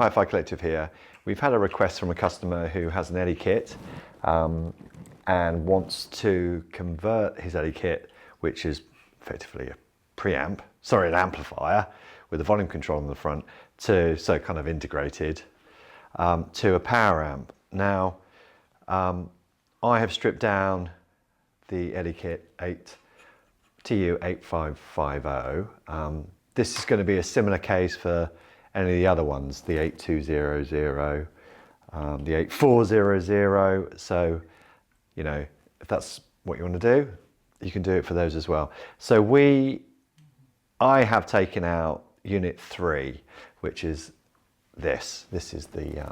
HiFi Collective here. We've had a request from a customer who has an Elekit and wants to convert his Elekit, which is effectively a preamp, sorry, an amplifier with a volume control on the front, to, so kind of integrated, to a power amp. Now, I have stripped down the Elekit TU8550. This is going to be a similar case for any of the other ones, the 8200, the 8400. So, you know, if that's what you want to do, you can do it for those as well. So I have taken out unit 3, which is this. This is the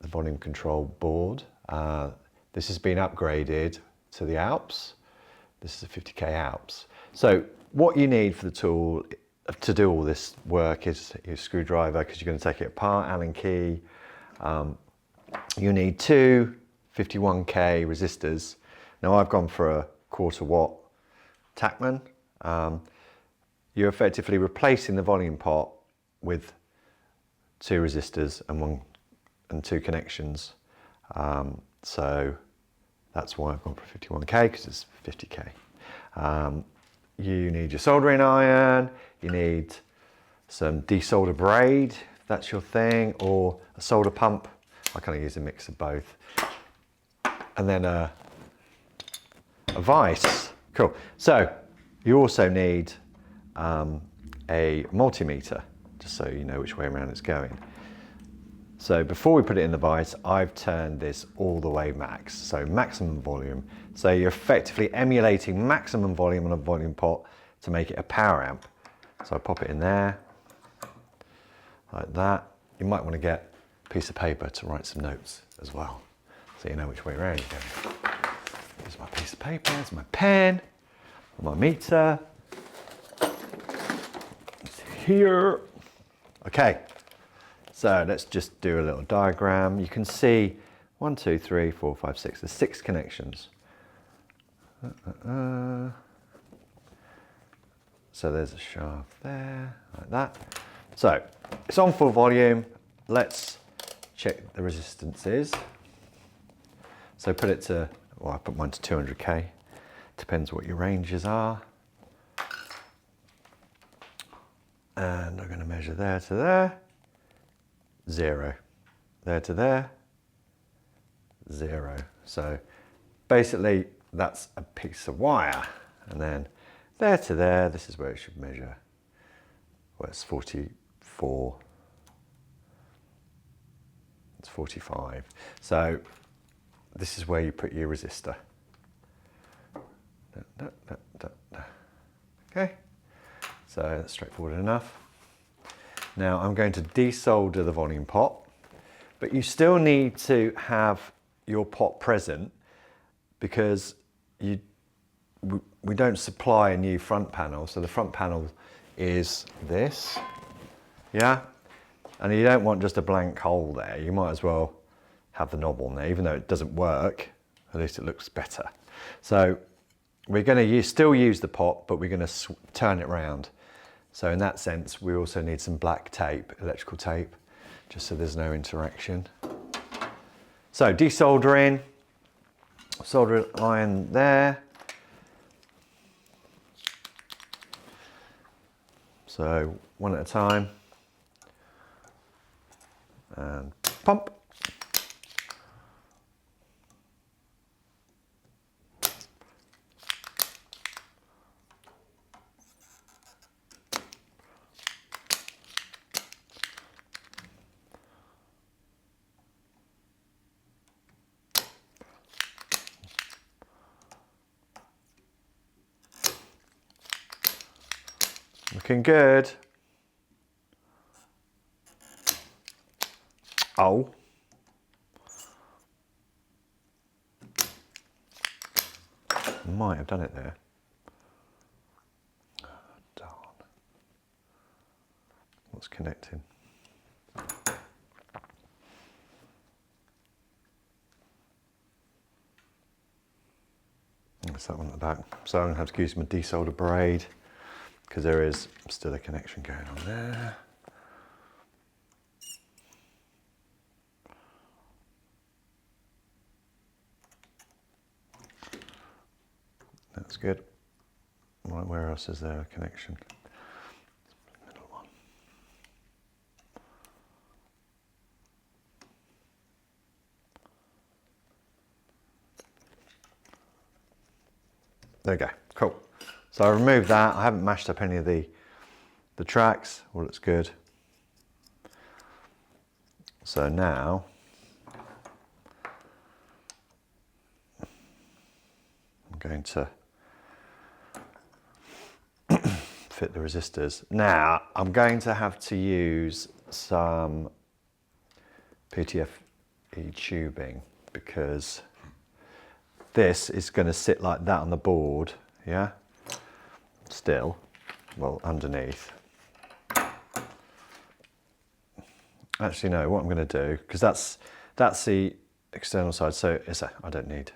volume control board. This has been upgraded to the Alps. This is a 50K Alps. So what you need for the tool to do all this work is your screwdriver, because you're going to take it apart, Allen key. You need 2 51K resistors. Now I've gone for a 1/4 watt Tachman. You're effectively replacing the volume pot with 2 resistors and 2 connections. So that's why I've gone for 51K, because it's 50K. You need your soldering iron, you need some desolder braid, if that's your thing, or a solder pump. I kind of use a mix of both. And then a vise. Cool. So you also need a multimeter, just so you know which way around it's going. So before we put it in the vise, I've turned this all the way max, so maximum volume. So you're effectively emulating maximum volume on a volume pot to make it a power amp. So I pop it in there, like that. You might want to get a piece of paper to write some notes as well, so you know which way around you're going. Here's my piece of paper, here's my pen, my meter. It's here. Okay. So let's just do a little diagram. You can see 1, 2, 3, 4, 5, 6. There's 6 connections. So there's a shaft there, like that. So it's on full volume. Let's check the resistances. So put it to, well, I put mine to 200K. Depends what your ranges are. And I'm going to measure there to there. 0. There to there, 0. So basically that's a piece of wire. And then there to there, this is where it should measure. Well, it's 44. It's 45. So this is where you put your resistor. Okay, so that's straightforward enough. Now I'm going to desolder the volume pot, but you still need to have your pot present, because we don't supply a new front panel. So the front panel is this, yeah? And you don't want just a blank hole there. You might as well have the knob on there, even though it doesn't work, at least it looks better. So we're going to still use the pot, but we're going to turn it around. So in that sense, we also need some black tape, electrical tape, just so there's no interaction. So desoldering, solder iron there. So one at a time, and pump. Looking good. Oh. Might have done it there. Oh, darn. What's connecting? That's that one at the back. So I'm going to have to use my desolder braid, because there is still a connection going on there. That's good. Right, where else is there a connection? Middle one. There we go, cool. So I removed that. I haven't mashed up any of the tracks. All looks good. So now, I'm going to fit the resistors. Now, I'm going to have to use some PTFE tubing because this is going to sit like that on the board, yeah? Still, well, underneath. Actually, no, what I'm going to do, because that's the external side, so I don't need,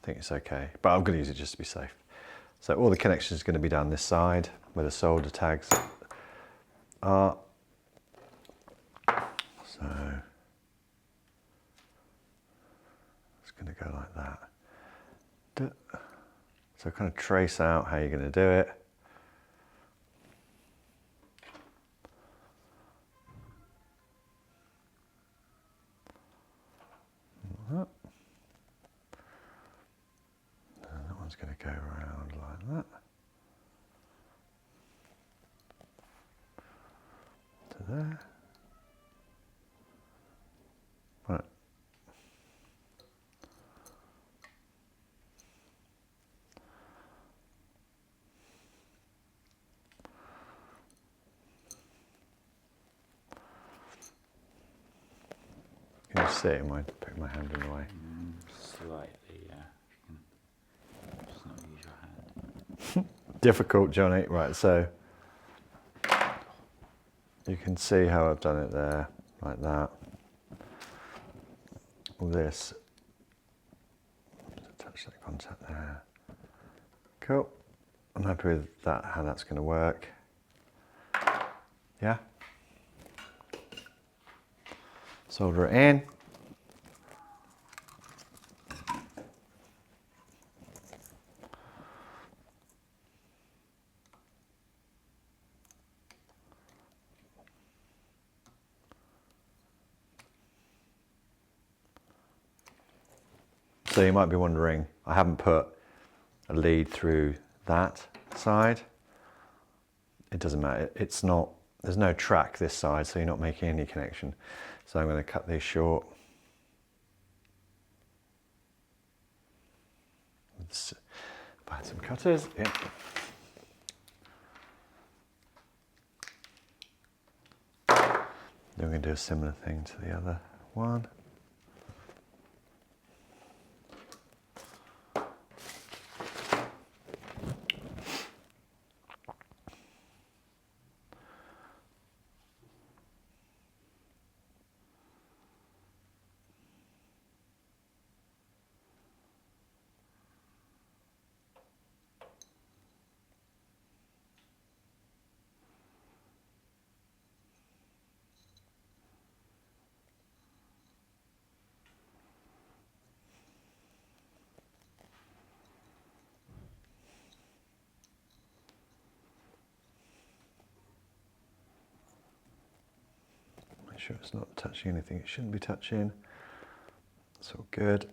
I think it's okay, but I'm going to use it just to be safe. So all the connections are going to be down this side where the solder tags are. So it's going to go like that. So kind of trace out how you're going to do it. And that one's going to go around like that. To there. Right. Can you see it? Am I putting my hand in the way? Slightly, yeah. You can just not use your hand. Difficult, Johnny. Right, so you can see how I've done it there, like that. This, touch that contact there. Cool. I'm happy with that, how that's going to work. Yeah. Solder it in. So you might be wondering, I haven't put a lead through that side. It doesn't matter, it's not, there's no track this side, so you're not making any connection. So I'm going to cut these short. If I had some cutters, yeah. Then we're going to do a similar thing to the other one. Make sure it's not touching anything it shouldn't be touching. It's all good.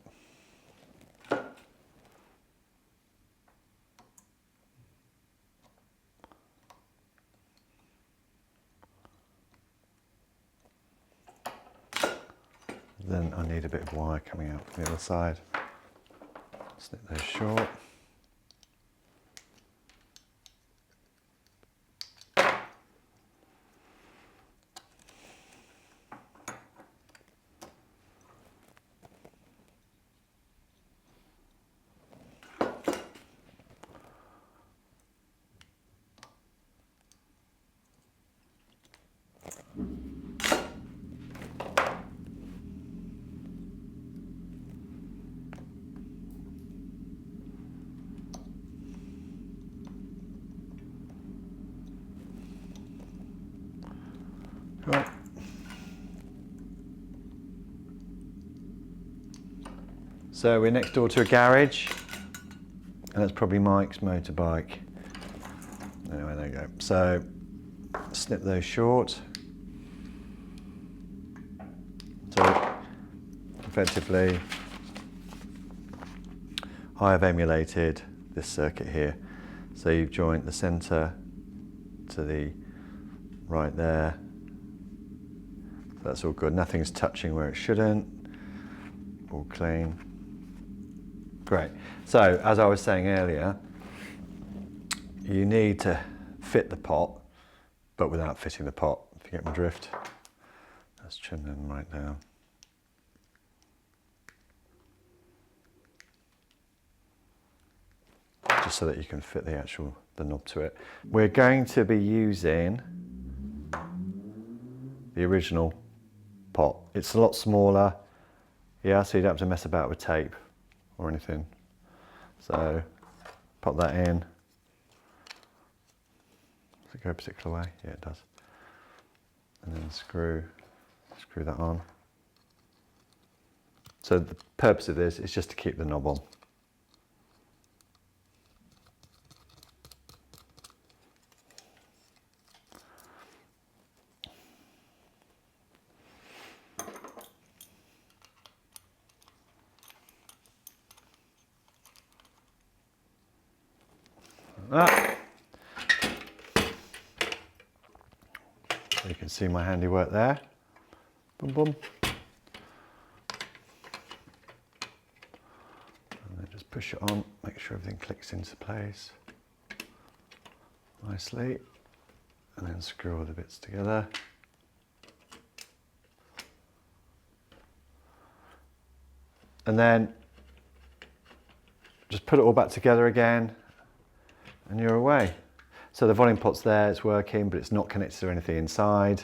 Then I need a bit of wire coming out from the other side. Snip those short. Right. So we're next door to a garage. And that's probably Mike's motorbike. Anyway, there you go. So snip those short. So effectively, I have emulated this circuit here. So you've joined the center to the right there. That's all good. Nothing's touching where it shouldn't. All clean. Great. So as I was saying earlier, you need to fit the pot, but without fitting the pot, if you get my drift. Let's trim them right down. Just so that you can fit the knob to it. We're going to be using the original pot. It's a lot smaller, yeah, so you don't have to mess about with tape or anything. So pop that in. Does it go a particular way? Yeah, it does. And then screw that on. So the purpose of this is just to keep the knob on. So you can see my handiwork there. Boom, boom. And then just push it on, make sure everything clicks into place nicely. And then screw all the bits together. And then just put it all back together again and you're away. So the volume pot's there, it's working, but it's not connected to anything inside.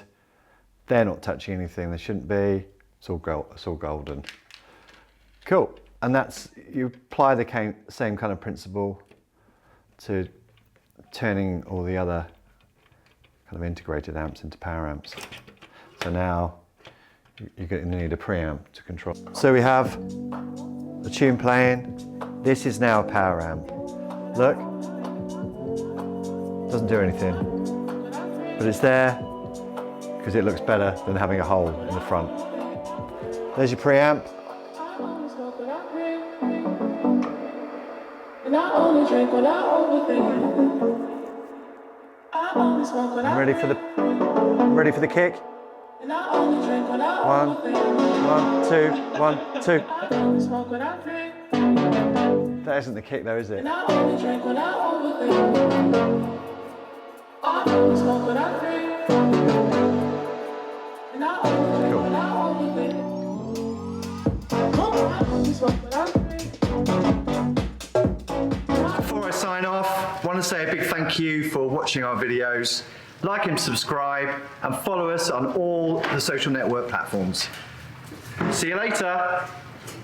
They're not touching anything they shouldn't be. It's all golden. Cool. And that's, you apply the same kind of principle to turning all the other kind of integrated amps into power amps. So now you're going to need a preamp to control. So we have the tune playing. This is now a power amp. Look, doesn't do anything, but it's there because it looks better than having a hole in the front. There's your preamp. I'm ready for the kick. 1, 1, 2, 1, 2. That isn't the kick though, is it? Before I sign off, I want to say a big thank you for watching our videos. Like and subscribe and follow us on all the social network platforms. See you later.